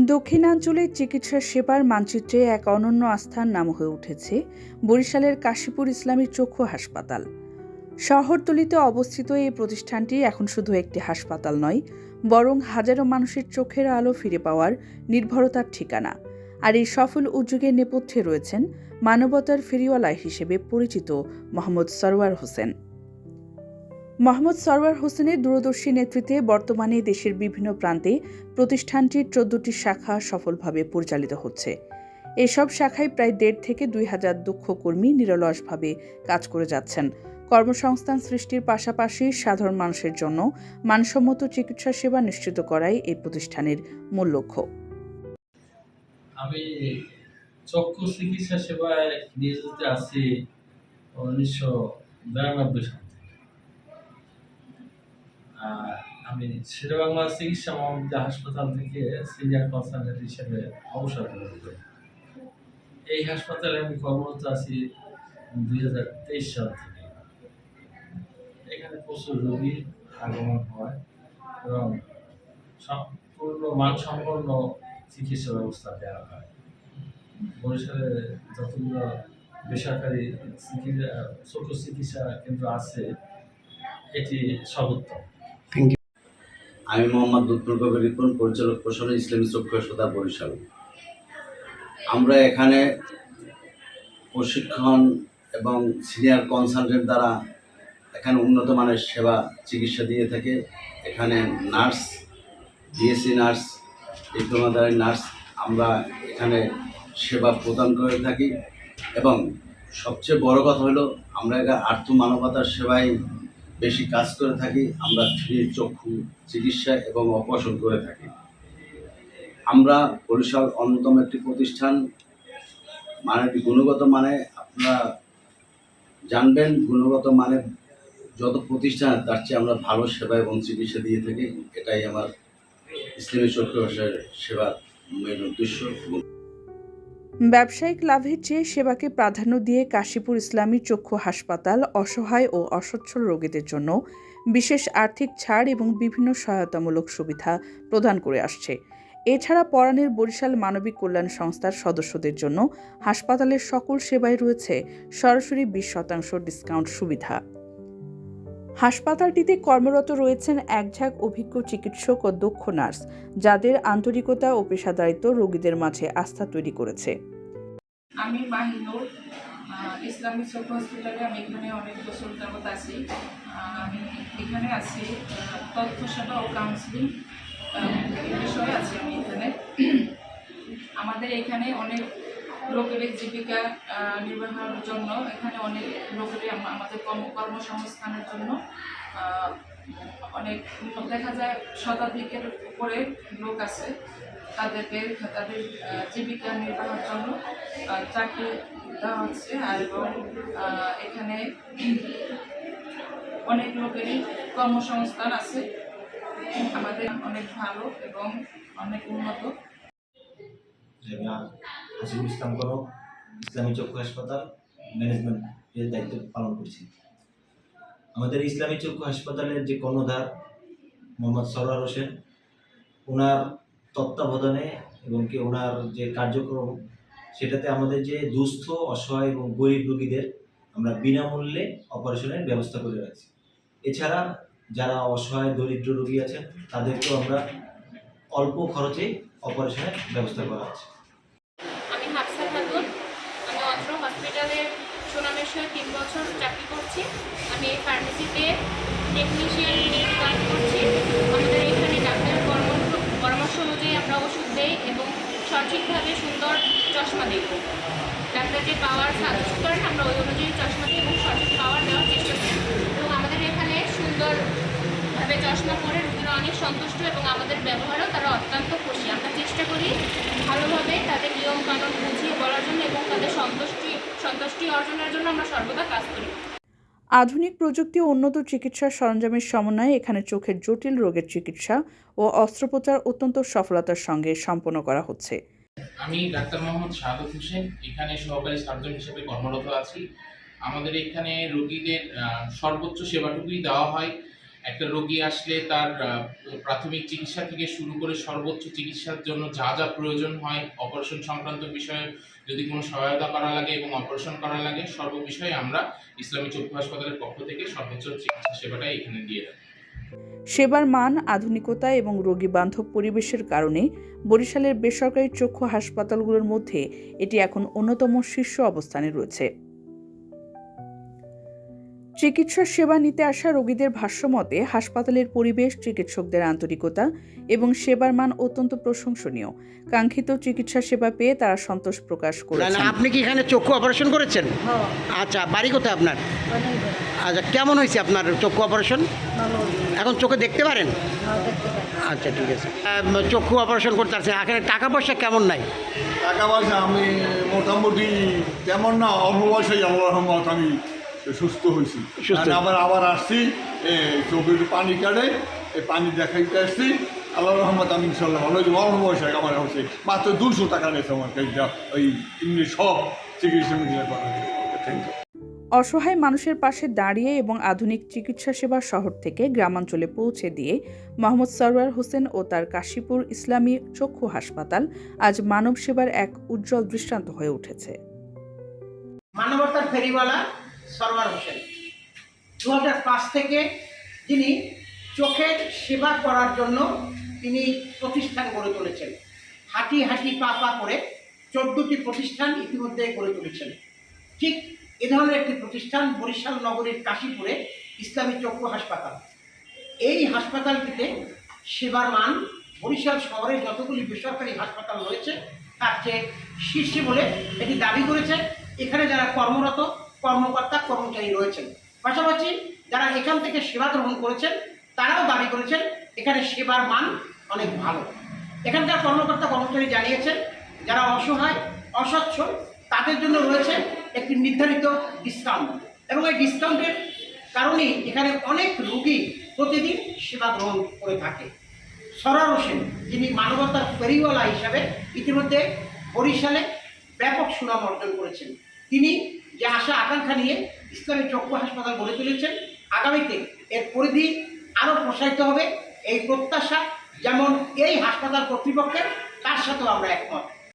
দক্ষিণাঞ্চলের চিকিৎসা সেবার মানচিত্রে এক অনন্য আস্থার নাম হয়ে উঠেছে বরিশালের কাশীপুর ইসলামী চক্ষু হাসপাতাল। শহরতলিতে অবস্থিত এই প্রতিষ্ঠানটি এখন শুধু একটি হাসপাতাল নয়, বরং হাজারো মানুষের চোখের আলো ফিরে পাওয়ার নির্ভরতার ঠিকানা। আর এই সফল উদ্যোগের নেপথ্যে রয়েছেন মানবতার ফেরিওয়ালা হিসেবে পরিচিত মোহাম্মদ সরওয়ার হোসেন। মোহাম্মদ সরওয়ার হোসেনের দূরদর্শী নেতৃত্বে বর্তমানে দেশের বিভিন্ন প্রান্তে প্রতিষ্ঠানটির ১৪টি শাখা সফলভাবে পরিচালিত হচ্ছে। এসব শাখায় প্রায় ১.৫ থেকে ২ হাজার দক্ষ কর্মী নিরলসভাবে কাজ করে যাচ্ছেন। কর্মসংস্থান সৃষ্টির পাশাপাশি সাধারণ মানুষের জন্য মানসম্মত চিকিৎসা সেবা নিশ্চিত করাই এই প্রতিষ্ঠানের মূল লক্ষ্য। আমি চক্ষু চিকিৎসা সেবায় নিয়োজিত আছি ১৯৯২ সাল থেকে। আমি শেরেবাংলা চিকিৎসা মহাবিদ্যালয় হাসপাতাল থেকে সিনিয়র কনসালটেন্ট হিসেবে অবসর গ্রহণ করি। এই হাসপাতালে আমি কর্মরত আছি ২০২৩ সাল থেকে। এখানে প্রচুর রোগী আগমন হয় এবং সম্পূর্ণ মানসম্পন্ন চিকিৎসা ব্যবস্থা দেওয়া হয়। বরিশালে যতগুলো বেসরকারি চক্ষু চিকিৎসা কেন্দ্র আছে, এটি সর্বোত্তম। আমি মোহাম্মদ লুৎফুল কবির রিপন, পরিচালক প্রশাসন, ইসলামী চক্ষু হাসপাতাল বরিশাল। আমরা এখানে প্রশিক্ষণ এবং সিনিয়র কনসালটেন্ট দ্বারা এখানে উন্নত মানের সেবা চিকিৎসা দিয়ে থাকে। এখানে নার্স, বিএসসি নার্স, ডিপ্লোমাধারী নার্স আমরা এখানে সেবা প্রদান করে থাকি এবং সবচেয়ে বড় কথা হলো আমরা এটা আর্থ মানবতার সেবায় বেশি কাজ করে থাকি। আমরা ফ্রি চক্ষু চিকিৎসা এবং অপারেশন করে থাকি। আমরা বরিশাল অন্যতম একটি প্রতিষ্ঠান, গুণগত মানে আপনারা জানবেন, গুণগত মানে যত প্রতিষ্ঠান তার চেয়ে আমরা ভালো সেবা এবং চিকিৎসা দিয়ে থাকি। এটাই আমার ইসলামী চক্ষু সেবার মেন উদ্দেশ্য। ব্যবসায়িক লাভের চেয়ে সেবাকে প্রাধান্য দিয়ে কাশীপুর ইসলামী চক্ষু হাসপাতাল অসহায় ও অসচ্ছল রোগীদের জন্য বিশেষ আর্থিক ছাড় এবং বিভিন্ন সহায়তামূলক সুবিধা প্রদান করে আসছে। এছাড়া পরাণের বরিশাল মানবিক কল্যাণ সংস্থার সদস্যদের জন্য হাসপাতালের সকল সেবায় রয়েছে সরাসরি ২০% ডিসকাউন্ট সুবিধা। হাসপাতালটিতে কর্মরত রয়েছেন একঝাঁক অভিজ্ঞ চিকিৎসক ও দক্ষ নার্স, যাদের আন্তরিকতা ও পেশাদারিত্ব রোগীদের মাঝে আস্থা তৈরি করেছে। আমি মাহিনুর, ইসলামিক চক্ষু হসপিটালে আমি এখানে অনেক বছর যাবত আছি। আমি এখানে আছি তথ্য সেবা ও কাউন্সিলিং বিষয়ে আছি আমি এখানে। আমাদের এখানে অনেক লোকের জীবিকা নির্বাহের জন্য এখানে অনেক লোকের আমাদের কর্মসংস্থানের জন্য অনেক দেখা যায় শতাধিকের উপরে লোক আছে। তাদের জীবিকা নির্বাহের জন্য চাকরি দেওয়া হচ্ছে। আর এবং এখানে অনেক লোকেরই কর্মসংস্থান আছে। আমাদের অনেক ভালো এবং অনেক উন্নত। হাসিবুল ইসলাম কনক, ইসলামী চক্ষু হাসপাতাল ম্যানেজমেন্টের দায়িত্ব পালন করছি। আমাদের ইসলামী চক্ষু হাসপাতালের যে কর্ণধার মোহাম্মদ সরওয়ার হোসেন, ওনার তত্ত্বাবধানে এবং কি ওনার যে কার্যক্রম, সেটাতে আমাদের যে দুস্থ, অসহায় এবং গরিব রোগীদের আমরা বিনামূল্যে অপারেশনের ব্যবস্থা করে রাখছি। এছাড়া যারা অসহায় দরিদ্র রোগী আছেন তাদেরকেও আমরা অল্প খরচে অপারেশনের ব্যবস্থা করা আছে। আমি হাফসা খাতুন, আমি অত্র হসপিটালের সুনামেশ্বর ৩ বছর চাকরি করছি। আমি এই ফার্মেসিতে টেকনিশিয়ান নিয়ে কাজ করছি। আমাদের এখানে ডাক্তারের পরামর্শ অনুযায়ী আমরা ওষুধ দেই এবং সঠিকভাবে সুন্দর চশমা দিই। ডাক্তার যে পাওয়ার সাজেস্ট করেন আমরা ওই অনুযায়ী চশমা দিই এবং সঠিক পাওয়ার দেওয়ার চেষ্টা করি। এবং আমাদের এখানে সুন্দরভাবে চশমা পরে রোগীরা অনেক সন্তুষ্ট এবং আমাদের ব্যবহারেও তারা অত্যন্ত খুশি। আমরা চেষ্টা করি ভালোভাবে তাদের নিয়মকানুন বুঝিয়ে বলার জন্য এবং তাদের সন্তুষ্টি অর্জনের জন্য আমরা সর্বদা কাজ করি। আধুনিক প্রযুক্তি ও উন্নত চিকিৎসার সরঞ্জামের সমন্বয়ে এখানে চোখের জটিল রোগের চিকিৎসা ও অস্ত্রোপচার অত্যন্ত সফলতার সঙ্গে সম্পন্ন করা হচ্ছে। আমি ডাক্তার মোহাম্মদ শাহাদত হোসেন, এখানে সহকারী সার্জন হিসেবে কর্মরত আছি। আমাদের এখানে রোগীদের সর্বোচ্চ সেবাটুকুই দেওয়া হয় একটা রোগী আসলে তার প্রাথমিক চিকিৎসা থেকে শুরু করে সর্বোচ্চ চিকিৎসার জন্য যা যা প্রয়োজন হয়, অপারেশন সংক্রান্ত বিষয়ে যদি কোনো সহায়তা করা লাগে এবং অপারেশন করা লাগে, সর্ব বিষয়ে আমরা ইসলামী চক্ষু হাসপাতালের পক্ষ থেকে সর্বোচ্চ চিকিৎসা সেবাটাই এখানে দিয়ে থাকি। সেবার মান, আধুনিকতা এবং রোগী বান্ধব পরিবেশের কারণে বরিশালের বেসরকারি চক্ষু হাসপাতালগুলোর মধ্যে এটি এখন অন্যতম শীর্ষ অবস্থানে রয়েছে। চিকিৎসা সেবা নিতে আসা রোগীদের ভাষ্যমতে হাসপাতালের পরিবেশ, চিকিৎসকদের আন্তরিকতা এবং সেবার মান অত্যন্ত প্রশংসনীয়। কাঙ্ক্ষিত চিকিৎসা সেবা পেয়ে তারা সন্তোষ প্রকাশ করেছেন। আপনি কি এখানে চক্ষু অপারেশন করেছেন? আচ্ছা, বাড়ি কোথায় আপনার? আচ্ছা, কেমন হয়েছে আপনার চক্ষু অপারেশন? এখন চোখে দেখতে পারেন? আচ্ছা, ঠিক আছে। চক্ষু অপারেশন করতে আসছেন, এখানে টাকা পয়সা কেমন নাই? টাকা পয়সা আমি মোটামুটি তেমন না, অল্প বয়সেই আল্লাহর রহমত আমি সুস্থ হয়েছি। আবার আসছি, চোখের পানি কাটে, এই পানি দেখাইতে আসছি। আল্লাহর রহমত আমি ইনশাল্লাহ ভালো হয়েছি। অল্প বয়সে আমার হচ্ছে মাত্র 200 টাকা নিয়েছে আমার কাছে, ওই এমনি সব চিকিৎসা করা। Thank you. অসহায় মানুষের পাশে দাঁড়িয়ে এবং আধুনিক চিকিৎসা সেবা শহর থেকে গ্রামাঞ্চলে পৌঁছে দিয়ে মোহাম্মদ সরওয়ার হোসেন ও তার কাশীপুর ইসলামী চক্ষু হাসপাতাল আজ মানব সেবার এক উজ্জ্বল দৃষ্টান্ত হয়ে উঠেছে। মানবতার ফেরিওয়ালা সরওয়ার হোসেন 2005 থেকে যিনি চোখের সেবা করার জন্য তিনি প্রতিষ্ঠান গড়ে তুলেছেন। হাঁটি হাঁটি পা পা করে 14টি প্রতিষ্ঠান ইতিমধ্যে গড়ে তুলেছেন। ঠিক এ ধরনের একটি প্রতিষ্ঠান বরিশাল নগরীর কাশীপুরে ইসলামী চক্ষু হাসপাতাল। এই হাসপাতালটিতে সেবার মান বরিশাল শহরে যতগুলি বেসরকারি হাসপাতাল রয়েছে তার চেয়ে শীর্ষে বলে এটি দাবি করেছে এখানে যারা কর্মরত কর্মকর্তা কর্মচারী রয়েছেন। পাশাপাশি যারা এখান থেকে সেবা গ্রহণ করেছেন তারাও দাবি করেছেন এখানে সেবার মান অনেক ভালো। এখানকার কর্মকর্তা কর্মচারী জানিয়েছেন যারা অসহায় অসচ্ছল তাদের জন্য রয়েছে একটি নির্ধারিত ডিসকাউন্ট, এবং এই ডিসকাউন্টের কারণেই এখানে অনেক রোগী প্রতিদিন সেবা গ্রহণ করে থাকে। সরওয়ার হোসেন যিনি মানবতার ফেরিওয়ালা হিসাবে ইতিমধ্যে বরিশালে ব্যাপক সুনাম অর্জন করেছেন, তিনি যে আশা আকাঙ্ক্ষা নিয়ে ইসলামী চক্ষু হাসপাতাল গড়ে তুলেছেন, আগামীতে এর পরিধি আরও প্রসারিত হবে এই প্রত্যাশা যেমন এই হাসপাতাল কর্তৃপক্ষের, তার সাথেও আমরা একমত।